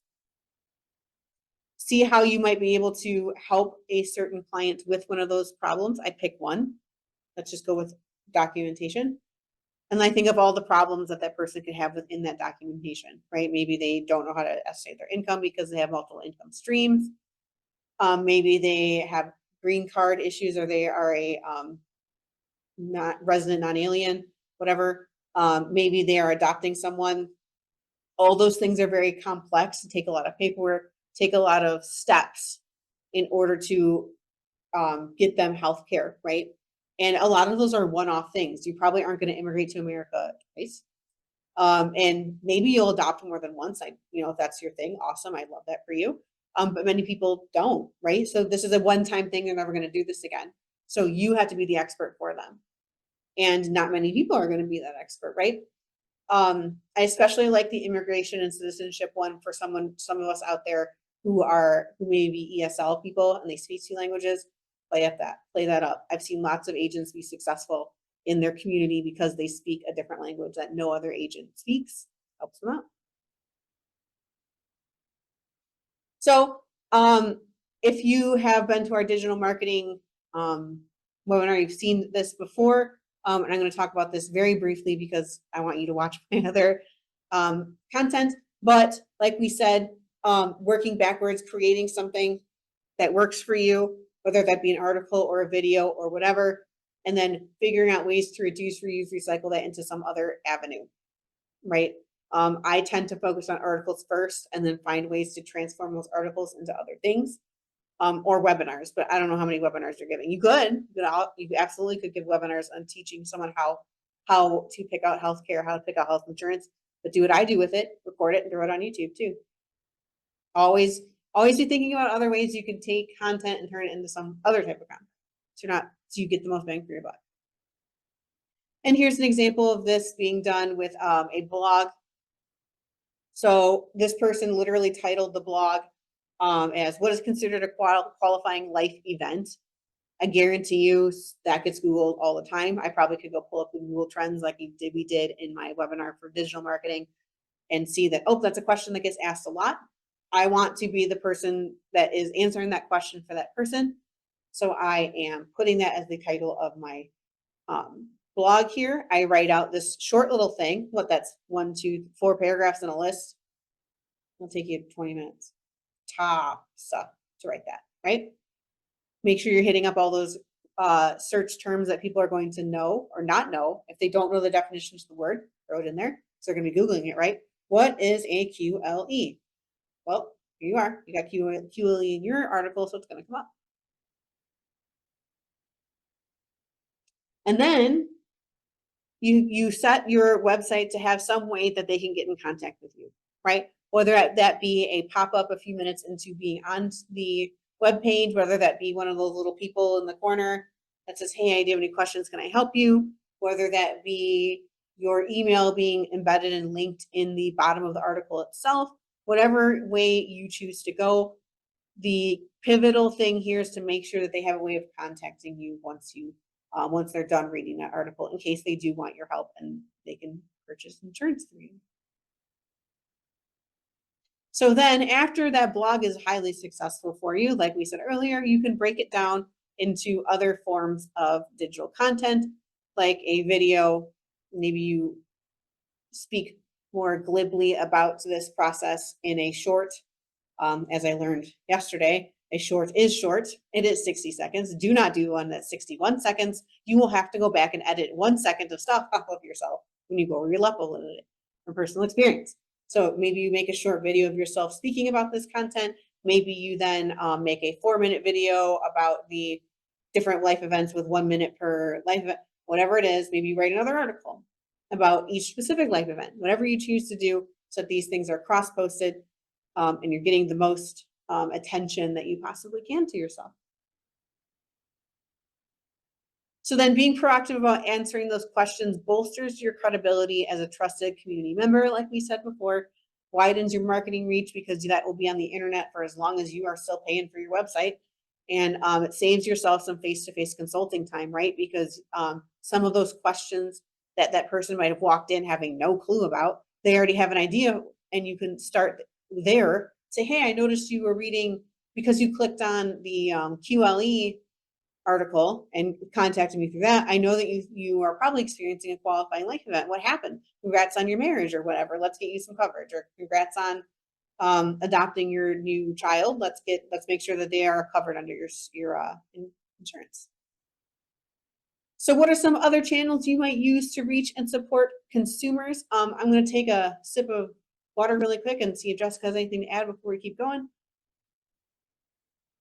See how you might be able to help a certain client with one of those problems. I pick one. Let's just go with documentation. And I think of all the problems that that person could have within that documentation, right? Maybe they don't know how to estimate their income because they have multiple income streams. Maybe they have green card issues, or they are a not resident, non-alien, whatever. Maybe they are adopting someone. All those things are very complex and take a lot of paperwork, take a lot of steps in order to get them health care, right? And a lot of those are one-off things. You probably aren't going to immigrate to America twice. And maybe you'll adopt more than once. If that's your thing, awesome. I love that for you. But many people don't, right? So this is a one-time thing. They're never going to do this again. So you have to be the expert for them. And not many people are going to be that expert, right? I especially like the immigration and citizenship one for some of us out there who may be ESL people and they speak two languages. Play that up. I've seen lots of agents be successful in their community because they speak a different language that no other agent speaks. Helps them out. So if you have been to our digital marketing webinar, you've seen this before. And I'm going to talk about this very briefly because I want you to watch my other content. But like we said, working backwards, creating something that works for you, whether that be an article or a video or whatever, and then figuring out ways to reduce, reuse, recycle that into some other avenue, right? I tend to focus on articles first and then find ways to transform those articles into other things. Or webinars, but I don't know how many webinars you're giving. You absolutely could give webinars on teaching someone how to pick out healthcare, how to pick out health insurance, but do what I do with it, record it and throw it on YouTube too. Always be thinking about other ways you can take content and turn it into some other type of content. So you get the most bang for your buck. And here's an example of this being done with a blog. So this person literally titled the blog as what is considered a qualifying life event. I guarantee you that gets Googled all the time. I probably could go pull up the Google Trends like we did in my webinar for digital marketing and see that, oh, that's a question that gets asked a lot. I want to be the person that is answering that question for that person. So I am putting that as the title of my blog here. I write out this short little thing. That's 1, 2, 4 paragraphs in a list. It'll take you 20 minutes. Top stuff to write that, right? Make sure you're hitting up all those search terms that people are going to know or not know. If they don't know the definitions of the word, throw it in there. So they're going to be Googling it, right? What is a QLE? Well, here you are. You got QLE in your article, so it's going to come up. And then you set your website to have some way that they can get in contact with you, right? Whether that be a pop-up a few minutes into being on the web page, whether that be one of those little people in the corner that says, hey, do you have any questions? Can I help you? Whether that be your email being embedded and linked in the bottom of the article itself, whatever way you choose to go. The pivotal thing here is to make sure that they have a way of contacting you once they're done reading that article, in case they do want your help and they can purchase insurance through you. So then after that blog is highly successful for you, like we said earlier, you can break it down into other forms of digital content, like a video. Maybe you speak more glibly about this process in a short. As I learned yesterday, a short is short. It is 60 seconds. Do not do one that's 61 seconds. You will have to go back and edit 1 second of stuff off of yourself when you go re-upload it from personal experience. So maybe you make a short video of yourself speaking about this content. Maybe you then make a 4-minute video about the different life events with 1 minute per life event, whatever it is. Maybe you write another article about each specific life event, whatever you choose to do, so that these things are cross-posted and you're getting the most attention that you possibly can to yourself. So then being proactive about answering those questions bolsters your credibility as a trusted community member, like we said before, widens your marketing reach because that will be on the internet for as long as you are still paying for your website. And it saves yourself some face-to-face consulting time, right? Because some of those questions that person might have walked in having no clue about, they already have an idea, and you can start there. Say, hey, I noticed you were reading because you clicked on the QLE article and contacted me through that. I know that you are probably experiencing a qualifying life event. What happened? Congrats on your marriage or whatever. Let's get you some coverage. Or congrats on adopting your new child. Let's make sure that they are covered under your insurance. So what are some other channels you might use to reach and support consumers? I'm going to take a sip of water really quick and see if Jessica has anything to add before we keep going.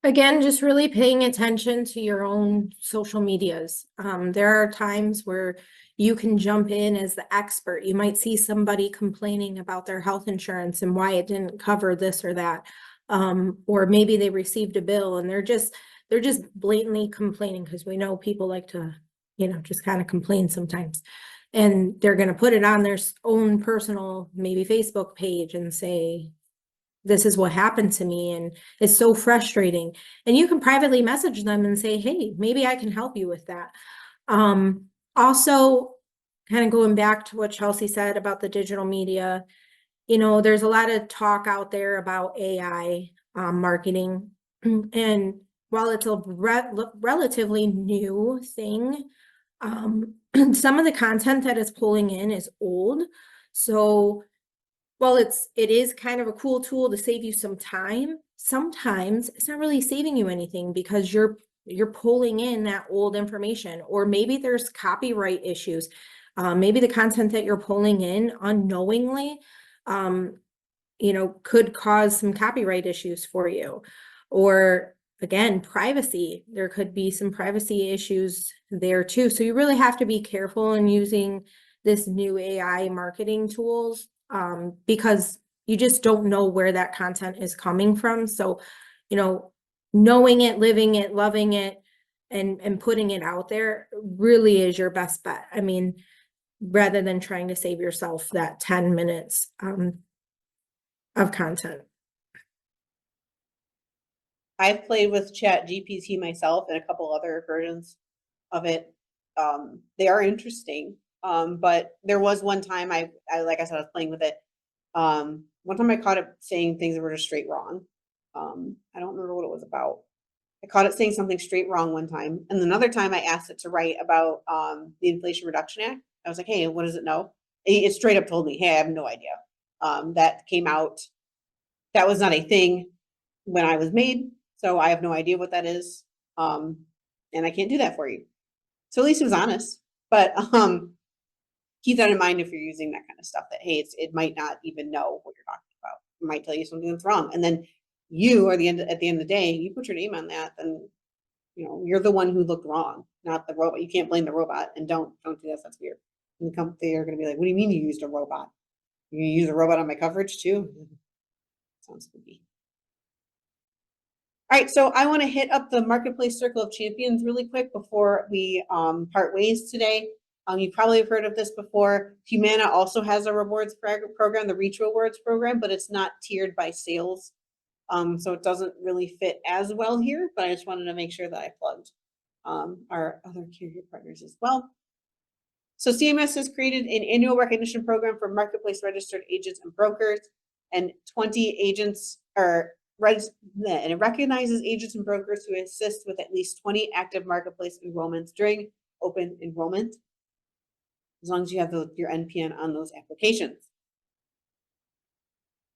Again, just really paying attention to your own social medias. There are times where you can jump in as the expert. You might see somebody complaining about their health insurance and why it didn't cover this or that. Or maybe they received a bill and they're just blatantly complaining, because we know people like to, just kind of complain sometimes. And they're going to put it on their own personal, maybe Facebook page, and say, this is what happened to me, and it's so frustrating. And you can privately message them and say, hey, maybe I can help you with that. Also, kind of going back to what Chelsea said about the digital media, there's a lot of talk out there about AI marketing. And while it's a relatively new thing, some of the content that it's pulling in is old. So while it is kind of a cool tool to save you some time, sometimes it's not really saving you anything, because you're pulling in that old information, or maybe there's copyright issues. Maybe the content that you're pulling in unknowingly, could cause some copyright issues for you. Or again, privacy. There could be some privacy issues there too. So you really have to be careful in using this new AI marketing tools, because you just don't know where that content is coming from. So, knowing it, living it, loving it, and putting it out there really is your best bet. I mean, rather than trying to save yourself that 10 minutes of content. I've played with Chat GPT myself and a couple other versions of it. They are interesting. But there was one time I like I said, I was playing with it. One time I caught it saying things that were just straight wrong. I don't remember what it was about. I caught it saying something straight wrong one time. And another time I asked it to write about the Inflation Reduction Act. I was like, hey, what does it know? It straight up told me, hey, I have no idea. That came out. That was not a thing when I was made. So I have no idea what that is. And I can't do that for you. So at least it was honest. But keep that in mind if you're using that kind of stuff, that, hey, it might not even know what you're talking about. It might tell you something that's wrong. And then you are at the end of the day, you put your name on that, then you're the one who looked wrong, not the robot. You can't blame the robot, and don't do that. That's weird. And the company are going to be like, what do you mean you used a robot? You use a robot on my coverage too? Sounds spooky. All right, so I want to hit up the Marketplace Circle of Champions really quick before we part ways today. You probably have heard of this before. Humana also has a rewards program, the Reach Rewards program, but it's not tiered by sales. So it doesn't really fit as well here, but I just wanted to make sure that I plugged our other carrier partners as well. So CMS has created an annual recognition program for marketplace registered agents and brokers, and 20 agents are and it recognizes agents and brokers who assist with at least 20 active marketplace enrollments during open enrollment, as long as you have your NPN on those applications.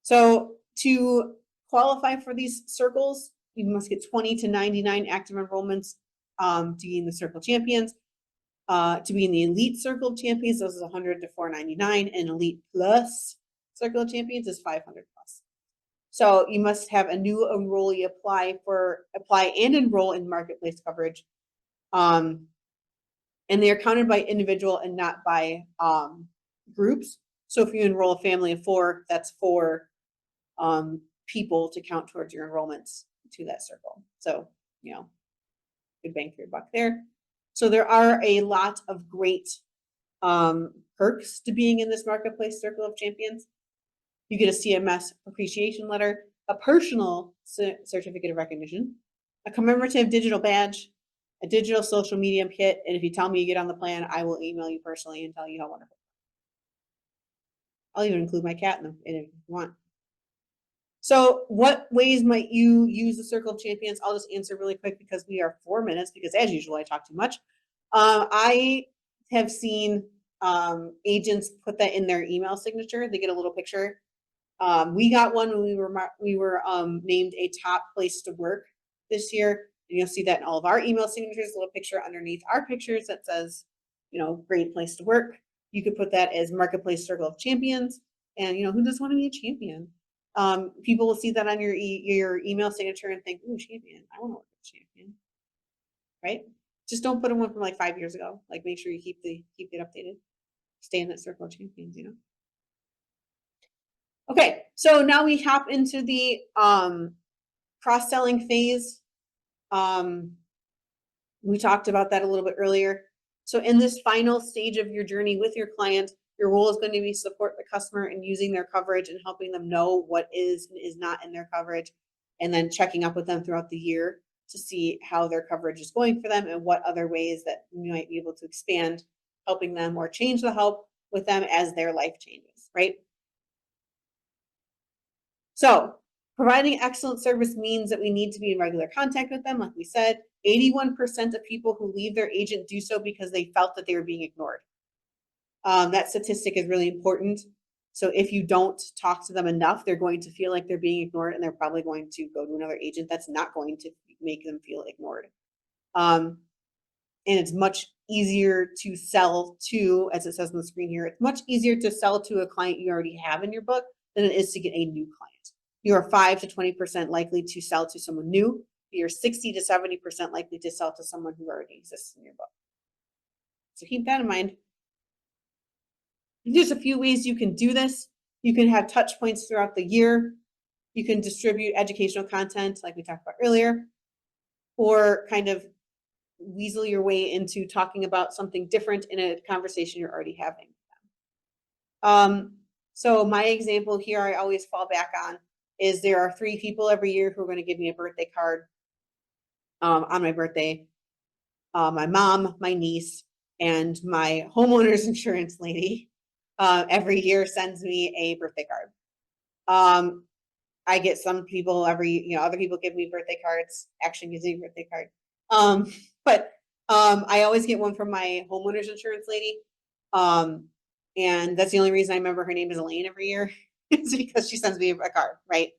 So to qualify for these circles, you must get 20 to 99 active enrollments to be in the Circle Champions. To be in the Elite Circle of Champions, this is 100 to 499, and Elite Plus Circle of Champions is 500 plus. So you must have a new enrollee apply and enroll in marketplace coverage. And they are counted by individual and not by groups. So if you enroll a family of 4, that's 4 people to count towards your enrollments to that circle. So, good bang for your buck there. So there are a lot of great perks to being in this Marketplace Circle of Champions. You get a CMS appreciation letter, a personal certificate of recognition, a commemorative digital badge, a digital social media kit, and if you tell me you get on the plan, I will email you personally and tell you how wonderful. I'll even include my cat in it if you want. So what ways might you use the Circle of Champions? I'll just answer really quick because we are 4 minutes, because as usual, I talk too much. I have seen agents put that in their email signature. They get a little picture. We got one when we were named a top place to work this year. And you'll see that in all of our email signatures, a little picture underneath our pictures that says, great place to work. You could put that as Marketplace Circle of Champions. And, who doesn't want to be a champion? People will see that on your email signature and think, ooh, Champion, I want to work with Champion, right? Just don't put in one from like 5 years ago. Like, make sure you keep it updated. Stay in that circle of champions, you know? Okay, so now we hop into the cross-selling phase. We talked about that a little bit earlier. So in this final stage of your journey with your client, your role is going to be support the customer in using their coverage and helping them know what is and is not in their coverage, and then checking up with them throughout the year to see how their coverage is going for them and what other ways that you might be able to expand helping them or change the help with them as their life changes, right? So providing excellent service means that we need to be in regular contact with them. Like we said, 81% of people who leave their agent do so because they felt that they were being ignored. That statistic is really important. So if you don't talk to them enough, they're going to feel like they're being ignored, and they're probably going to go to another agent that's not going to make them feel ignored. And it's much easier to sell to, as it says on the screen here, it's much easier to sell to a client you already have in your book than it is to get a new client. You are 5 to 20% likely to sell to someone new. You're 60 to 70% likely to sell to someone who already exists in your book. So keep that in mind. There's a few ways you can do this. You can have touch points throughout the year. You can distribute educational content like we talked about earlier, or kind of weasel your way into talking about something different in a conversation you're already having. So my example here, I always fall back on, is there are 3 people every year who are going to give me a birthday card on my birthday. My mom, my niece, and my homeowner's insurance lady every year sends me a birthday card. I get some people other people give me birthday cards. Action gives me a birthday card. But I always get one from my homeowner's insurance lady. And that's the only reason I remember her name is Elaine every year. It's because she sends me a card, right?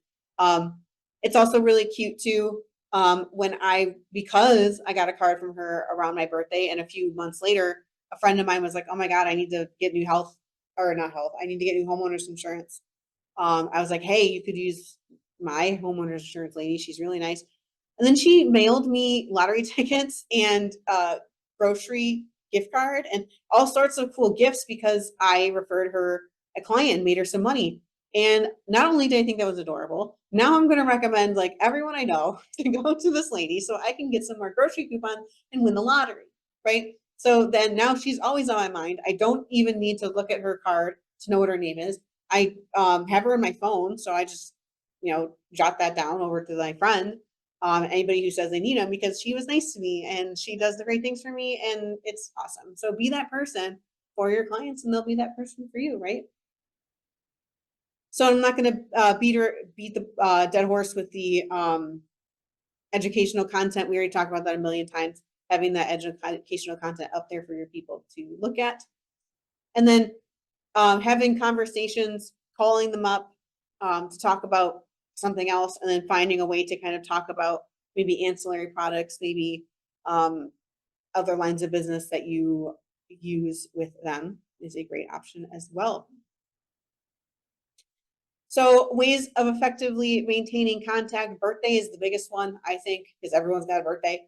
It's also really cute too. Because I got a card from her around my birthday, and a few months later, a friend of mine was like, oh my God, I need to get new I need to get new homeowner's insurance. I was like, hey, you could use my homeowner's insurance lady. She's really nice. And then she mailed me lottery tickets and grocery gift card and all sorts of cool gifts because I referred her a client, made her some money. And not only did I think that was adorable, now I'm going to recommend like everyone I know to go to this lady so I can get some more grocery coupons and win the lottery, right? So then now she's always on my mind. I don't even need to look at her card to know what her name is. I have her in my phone, so I just, jot that down over to my friend. Anybody who says they need them, because she was nice to me and she does the great things for me, and it's awesome. So be that person for your clients, and they'll be that person for you, right? So I'm not going to beat the dead horse with the educational content. We already talked about that a million times. Having that educational content up there for your people to look at, and then having conversations, calling them up to talk about something else, and then finding a way to kind of talk about maybe ancillary products, maybe other lines of business that you use with them is a great option as well. So ways of effectively maintaining contact. Birthday is the biggest one, I think, because everyone's got a birthday.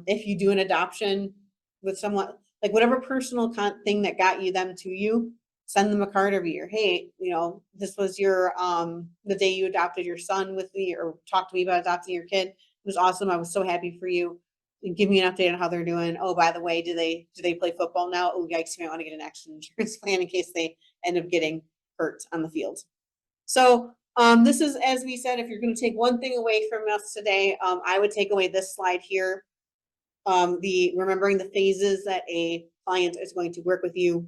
If you do an adoption with someone, like whatever personal thing that got them to you, send them a card every year. Hey, this was your the day you adopted your son with me, or talked to me about adopting your kid. It was awesome. I was so happy for you. And give me an update on how they're doing. Oh, by the way, do they play football now? Oh, yikes! You might want to get an accident insurance plan in case they end up getting hurt on the field. So this is, as we said, if you're going to take one thing away from us today, I would take away this slide here. Remembering the phases that a client is going to work with you,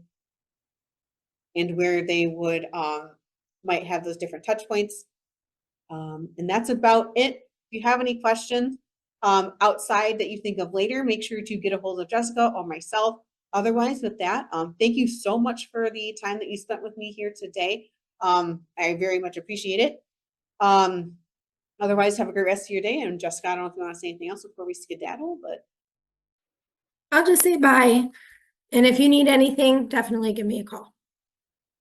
and where they would might have those different touch points. And that's about it. If you have any questions outside that you think of later, make sure to get a hold of Jessica or myself. Otherwise, with that, thank you so much for the time that you spent with me here today. I very much appreciate it. Otherwise, have a great rest of your day. And Jessica, I don't know if you want to say anything else before we skedaddle, but I'll just say bye. And if you need anything, definitely give me a call.